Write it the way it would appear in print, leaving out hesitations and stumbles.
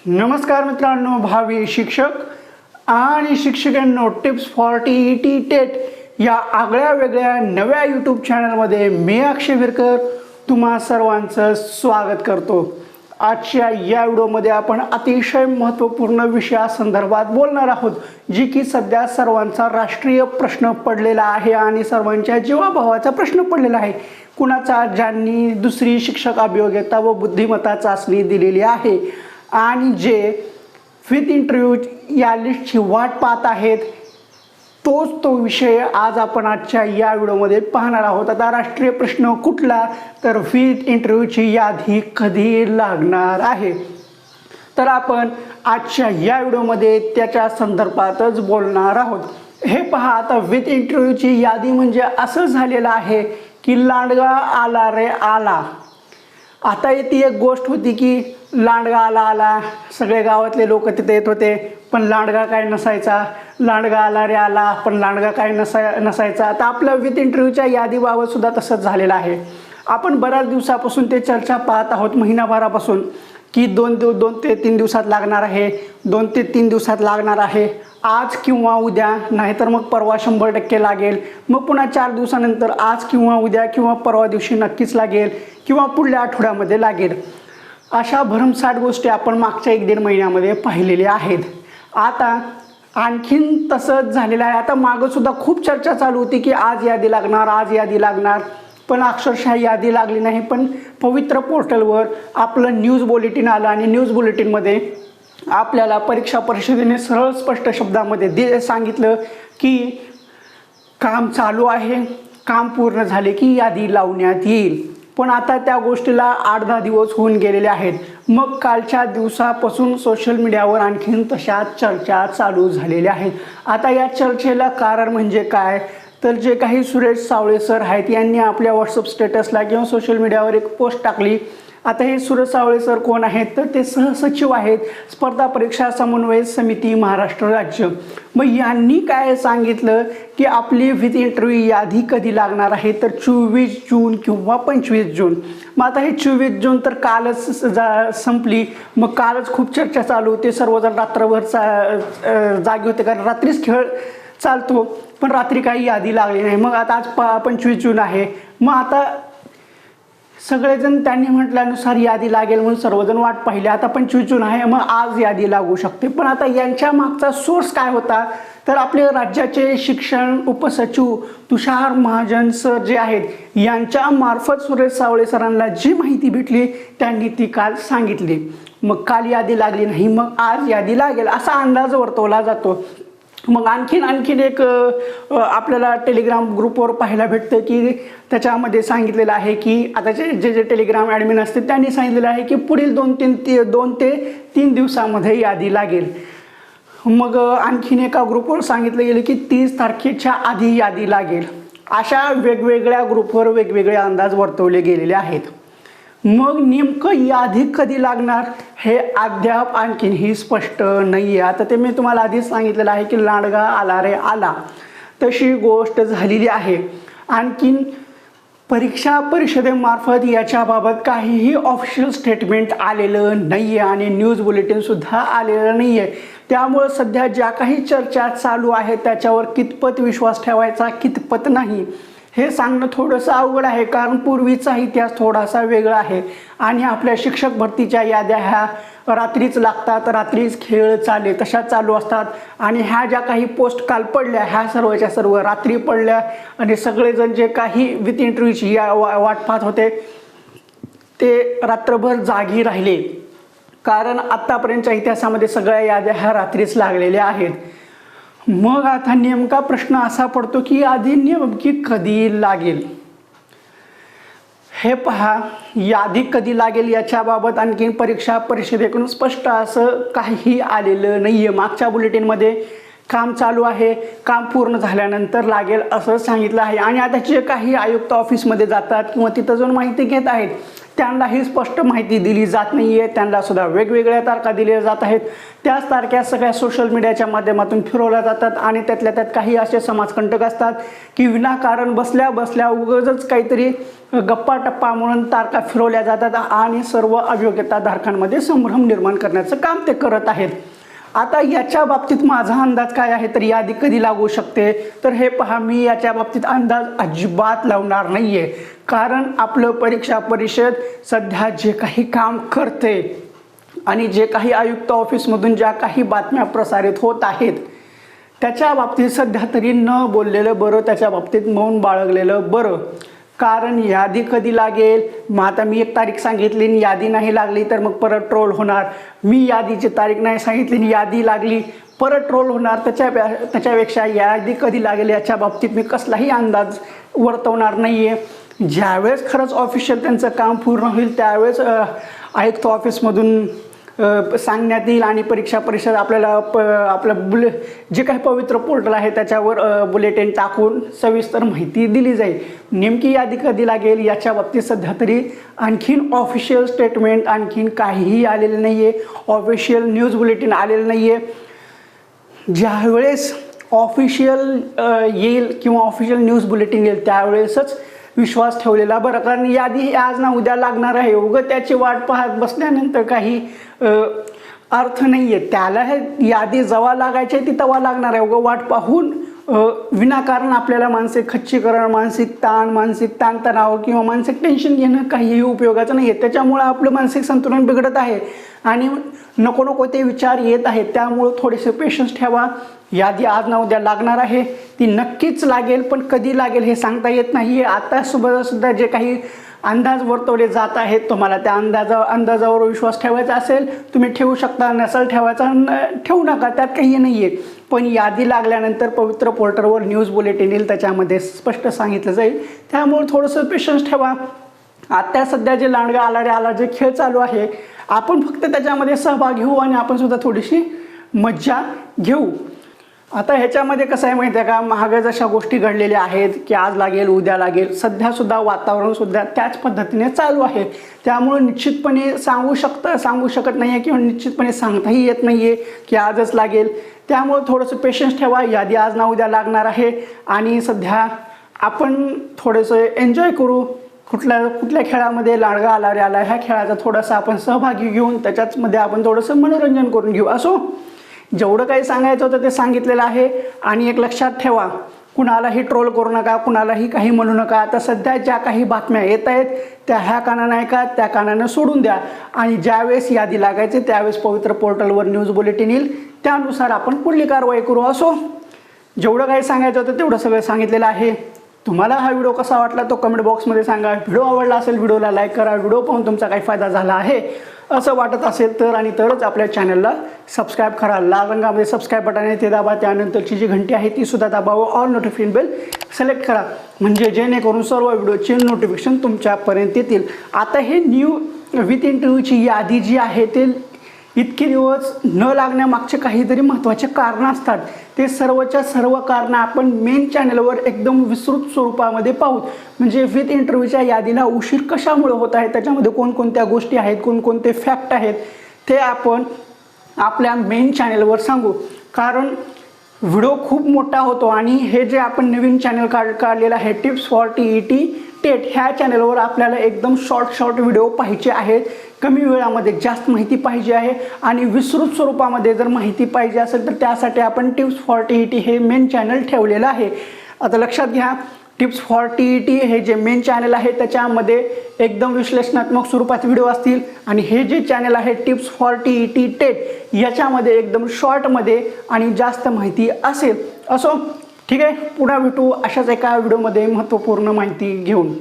नमस्कार मित्रांनो, भावी शिक्षक आणि शिक्षकांनो, टिप्स फॉर टी टेट या आगळ्या वेगळ्या नव्या यूट्यूब चॅनलमध्ये मी अक्षय विरकर तुम्हा सर्वांचं स्वागत करतो। आजच्या या व्हिडिओमध्ये आपण अतिशय महत्त्वपूर्ण विषयासंदर्भात बोलणार आहोत, जी की सध्या सर्वांचा राष्ट्रीय प्रश्न पडलेला आहे आणि सर्वांच्या जीवाभावाचा प्रश्न पडलेला आहे। कुणाचा ज्यांनी दुसरी शिक्षक अभियोग्यता व बुद्धिमत्ता चाचणी दिलेली आहे आणि जे विथ इंटरव्ह्यू या लिस्टची वाट पाहत आहेत, तो विषय आज आपण आजच्या या व्हिडिओमध्ये पाहणार आहोत। आता राष्ट्रीय प्रश्न कुठला, तर विथ इंटरव्ह्यूची यादी कधी लागणार आहे, तर आपण आजच्या या व्हिडिओमध्ये त्याच्या संदर्भातच बोलणार आहोत। हे पहा, आता विथ इंटरव्ह्यूची यादी म्हणजे असं झालेलं आहे की लांडगा आला रे आला। आता ती एक गोष्ट होती की लांडगा आला आला, सगळे गावातले लोक तिथे येत होते, पण लांडगा काय नसायचा। लांडगा आला रे आला, पण लांडगा काय नसायचा। आता आपल्या विथ इंटरव्ह्यूच्या यादीबाबत सुद्धा तसंच झालेलं आहे। आपण बऱ्याच दिवसापासून ते चर्चा पाहत आहोत, महिनाभरापासून, की दोन ते तीन दिवसात लागणार आहे, 2 ते 3 दिवसात लागणार आहे, आज किंवा उद्या, नाहीतर मग परवा 100% लागेल, मग पुन्हा 4 दिवसानंतर आज किंवा उद्या किंवा परवा दिवशी नक्कीच लागेल किंवा पुढल्या आठवड्यामध्ये लागेल। अशा भरमसाठ गोष्टी आपण मागच्या 1-1.5 महिन्यामध्ये पाहिलेल्या आहेत। आता आणखीन तसंच झालेलं आहे। आता मागं सुद्धा खूप चर्चा चालू होती की आज यादी लागणार, आज यादी लागणार, पण अक्षरशः यादी लागली नाही। पण पवित्र पोर्टलवर आपलं न्यूज बुलेटिन आलं आणि न्यूज बुलेटिनमध्ये आपल्याला परीक्षा परिषदेने सरळ स्पष्ट शब्दामध्ये सांगितलं की काम चालू आहे, काम पूर्ण झाले की यादी लावण्यात येईल। पण आता त्या गोष्टीला 8-10 दिवस होऊन गेलेले आहेत। मग कालच्या दिवसापासून सोशल मीडियावर आणखीन तशा चर्चा चालू झालेल्या आहेत। आता या चर्चेला कारण म्हणजे काय, तर जे काही सुरेश सावळे सर आहेत यांनी आपल्या व्हॉट्सअप स्टेटसला किंवा सोशल मीडियावर एक पोस्ट टाकली। आता हे सुरेश सावळे सर कोण आहेत, तर ते सहसचिव आहेत स्पर्धा परीक्षा समन्वय समिती महाराष्ट्र राज्य। मग यांनी काय सांगितलं की आपली विथ इंटरव्ह्यू यादी कधी लागणार आहे, तर 24 जून किंवा 25 जून। मग आता हे 24 जून तर कालच संपली। मग कालच खूप चर्चा चालू होती, सर्वजण रात्रभर जागे होते, कारण रात्रीच खेळ चालतो, पण रात्री काही यादी लागली नाही। मग आता आज 25 जून आहे, मग आता सगळेजण त्यांनी म्हटल्यानुसार यादी लागेल म्हणून सर्वजण वाट पाहिली। आता 25 जून आहे, मग आज यादी लागू शकते। पण आता यांच्या मागचा सोर्स काय होता, तर आपले राज्याचे शिक्षण उपसचिव तुषार महाजन सर जे आहेत यांच्या मार्फत सुरेश सावळे सरांना जी माहिती भेटली त्यांनी ती काल सांगितली। मग काल यादी लागली नाही, मग आज यादी लागेल असा अंदाज वर्तवला जातो। मग आणखीन एक आपल्याला टेलिग्राम ग्रुपवर पाहायला भेटतं की त्याच्यामध्ये सांगितलेलं आहे की आता जे टेलिग्राम ॲडमिन असते त्यांनी सांगितलेलं आहे की पुढील 2 ते 3 दिवसामध्ये यादी लागेल। मग आणखीन एका ग्रुपवर सांगितलं गेलं की 30 तारखेच्या आधी यादी लागेल। अशा वेगवेगळ्या ग्रुपवर वेगवेगळे अंदाज वर्तवले गेलेले आहेत। मग नेमकं यादी कधी लागणार हे अद्याप आणखीनही स्पष्ट नाही आहे। आता ते मी तुम्हाला आधीच सांगितलेलं आहे की लांडगा आला रे आला, तशी गोष्ट झालेली आहे। आणखीन परीक्षा परिषदेमार्फत याच्याबाबत काहीही ऑफिशियल स्टेटमेंट आलेलं नाही आहे आणि न्यूज बुलेटिनसुद्धा आलेलं नाही आहे। त्यामुळे सध्या ज्या काही चर्चा चालू आहेत त्याच्यावर कितपत विश्वास ठेवायचा कितपत नाही हे सांगणं थोडंसं अवघड आहे, कारण पूर्वीचा इतिहास थोडासा वेगळा आहे आणि आपल्या शिक्षक भरतीच्या याद्या ह्या रात्रीच लागतात, रात्रीच खेळ तशा चालू असतात। आणि ह्या ज्या काही पोस्ट काल पडल्या ह्या सर्वच्या सर्व रात्री पडल्या आणि सगळेजण जे काही विथ इंटरव्ह्यूची वाट पाहत होते ते रात्रभर जागी राहिले, कारण आत्तापर्यंतच्या इतिहासामध्ये सगळ्या याद्या ह्या रात्रीच लागलेल्या आहेत। मग आता नेमका प्रश्न असा पडतो की यादी नेमकी कधी लागेल। हे पहा, यादी कधी लागेल याच्याबाबत आणखीन परीक्षा परिषदेकडून स्पष्ट असं काही आलेलं नाही आहे। मागच्या बुलेटिनमध्ये काम चालू आहे, काम पूर्ण झाल्यानंतर लागेल असं सांगितलं आहे। आणि आता जे काही आयुक्त ऑफिसमध्ये जातात किंवा तिथं जाऊन माहिती घेत आहेत त्यांनाही स्पष्ट माहिती दिली जात नाही आहे, त्यांना सुद्धा वेगवेगळ्या तारखा दिल्या जात आहेत. त्याच तारखा सगळ्या सोशल मीडियाच्या माध्यमातून फिरवल्या जातात आणि त्यातल्या त्यात काही असे समाजकंटक असतात की विनाकारण बसल्या बसल्या उगाचच काहीतरी गप्पा टप्पा म्हणून तारखा फिरवल्या जातात आणि सर्व अयोग्यताधारकांमध्ये संभ्रम निर्माण करण्याचं काम ते करत आहेत. आता याच्या बाबतीत माझा अंदाज काय आहे, तर यादी कधी लागू शकते, तर हे पहा, मी याच्या बाबतीत अंदाज अजिबात लावणार नाही आहे. कारण आपलं परीक्षा परिषद सध्या जे काही काम करते आणि जे काही आयुक्त ऑफिसमधून ज्या काही बातम्या प्रसारित होत आहेत त्याच्या बाबतीत सध्या तरी न बोललेलं बरं, त्याच्या बाबतीत मौन बाळगलेलं बरं. कारण यादी कधी लागेल, मग आता मी एक तारीख सांगितली आणि यादी नाही लागली तर मग परत ट्रोल होणार. मी यादीची तारीख नाही सांगितली आणि यादी लागली परत ट्रोल होणार. त्याच्यापेक्षा यादी कधी लागेल याच्या बाबतीत मी कसलाही अंदाज वर्तवणार नाही आहे. ज्यावेळेस खरंच ऑफिशियल त्यांचं काम पूर्ण होईल त्यावेळेस आयुक्त ऑफिसमधून सांगण्यात येईल आणि परीक्षा परिषद आपल्याला आपलं जे काही पवित्र पोर्टल आहे त्याच्यावर बुलेटिन टाकून सविस्तर माहिती दिली जाईल. नेमकी यादी कधी लागेल याच्या बाबतीत सध्या तरी आणखीन ऑफिशियल स्टेटमेंट आणखीन काहीही आलेलं नाही आहे, ऑफिशियल न्यूज बुलेटिन आलेलं नाही आहे. ज्यावेळेस ऑफिशियल येईल किंवा ऑफिशियल न्यूज बुलेटिन येईल त्यावेळेसच विश्वास ठेवलेला बरं. कारण यादी आज ना उद्या लागणार आहे, उगाच त्याची वाट पाहत बसल्यानंतर काही अर्थ नाही आहे. त्याला हे यादी जेव्हा लागायची ती तेव्हा लागणार आहे. उगा वाट पाहून विनाकारण आपल्याला मानसिक खच्चीकरण, मानसिक ताणतणाव किंवा मानसिक टेन्शन घेणं काहीही उपयोगाचं नाही आहे. त्याच्यामुळं आपलं मानसिक संतुलन बिघडत आहे आणि नको नको ते विचार येत आहेत. त्यामुळं थोडेसे पेशन्स ठेवा. यादी आज ना उद्या लागणार आहे, ती नक्कीच लागेल, पण कधी लागेल हे सांगता येत नाही आहे. आता सुद्धा जे काही अंदाज वर्तवले जात आहेत, तुम्हाला त्या अंदाजावर विश्वास ठेवायचा असेल तुम्ही ठेवू शकता, नसेल ठेवायचा ठेवू नका, त्यात काही नाही आहे. पण यादी लागल्यानंतर पवित्र पोर्टलवर न्यूज बुलेटिन येईल, त्याच्यामध्ये स्पष्ट सांगितलं जाईल. त्यामुळे थोडंसं पेशन्स ठेवा. आता सध्या जे लांडगा आला जे खेळ चालू आहे आपण फक्त त्याच्यामध्ये सहभाग घेऊ आणि आपण सुद्धा थोडीशी मज्जा घेऊ. आता ह्याच्यामध्ये कसं आहे माहिती आहे का, महाग जशा गोष्टी घडलेल्या आहेत की आज लागेल उद्या लागेल, सध्यासुद्धा वातावरणसुद्धा त्याच पद्धतीने चालू आहे. त्यामुळे निश्चितपणे सांगू शकत नाही आहे किंवा निश्चितपणे सांगताही येत नाही आहे की आजच लागेल. त्यामुळे थोडंसं पेशन्स ठेवा. यादी आज ना उद्या लागणार आहे आणि सध्या आपण थोडंसं एन्जॉय करू. कुठल्या खेळामध्ये लांडगा आला ह्या खेळाचा थोडासा आपण सहभागी घेऊन त्याच्यामध्ये आपण थोडंसं मनोरंजन करून घेऊ. असो, जेवढं काही सांगायचं होतं ते सांगितलेलं आहे. आणि एक लक्षात ठेवा, कुणालाही ट्रोल करू नका, कुणालाही काही म्हणू नका. आता सध्या ज्या काही बातम्या येत आहेत त्या ह्या कानानं ऐका, त्या कानानं सोडून द्या आणि ज्यावेळेस यादी लागायची त्यावेळेस पवित्र पोर्टलवर न्यूज बुलेटिन येईल, त्यानुसार आपण पुढली कारवाई करू. असो, जेवढं काही सांगायचं होतं तेवढं सगळं सांगितलेलं आहे. तुम्हाला हा व्हिडिओ कसा वाटला तो कमेंट बॉक्समध्ये सांगा. व्हिडिओ आवडला असेल व्हिडिओला लाईक करा. व्हिडिओ पाहून तुमचा काही फायदा झाला आहे असं वाटत असेल तर आणि तरच आपल्या चॅनलला सबस्क्राईब करा. लाल रंगामध्ये सबस्क्राईब बटन आहे ते दाबा. त्यानंतरची जी घंटी आहे ती सुद्धा दाबावं. ऑल नोटिफिकेशन बेल सिलेक्ट करा म्हणजे जेणेकरून सर्व व्हिडिओचे नोटिफिकेशन तुमच्यापर्यंत येतील. आता हे न्यू विथ इंटरव्ह्यूची यादी जी आहे ते इतके दिवस न लागण्यामागचे काहीतरी महत्त्वाचे कारणं असतात. ते सर्वच्या सर्व कारणं आपण मेन चॅनलवर एकदम विस्तृत स्वरूपामध्ये पाहू. म्हणजे विथ इंटरव्ह्यूच्या यादीला उशीर कशामुळे होत आहे, त्याच्यामध्ये कोणकोणत्या गोष्टी आहेत, कोणकोणते फॅक्ट आहेत ते आपण आपल्या मेन चॅनलवर सांगू. कारण व्हिडिओ खूप मोठा होतो आणि हे जे आपण नवीन चॅनल काढलेलं आहे टिप्स फॉर TET टेट, ह्या चॅनलवर आपल्याला एकदम शॉर्ट व्हिडिओ पाहिजे आहेत. कमी वेळामध्ये जास्त माहिती पाहिजे आहे आणि विस्तृत स्वरूपामध्ये जर माहिती पाहिजे असेल तर त्यासाठी आपण टिप्स फॉर TET हे मेन चॅनल ठेवलेलं आहे. आता लक्षात घ्या, टिप्स फॉर TET हे जे मेन चॅनल आहे त्याच्यामध्ये एकदम विश्लेषणात्मक स्वरूपात व्हिडिओ असतील आणि हे जे चॅनल आहे टिप्स फॉर TET टेट याच्यामध्ये एकदम शॉर्टमध्ये आणि जास्त माहिती असेल. असो, ठीक आहे, पुन्हा भेटू अशाच एका व्हिडिओमध्ये महत्त्वपूर्ण माहिती घेऊन.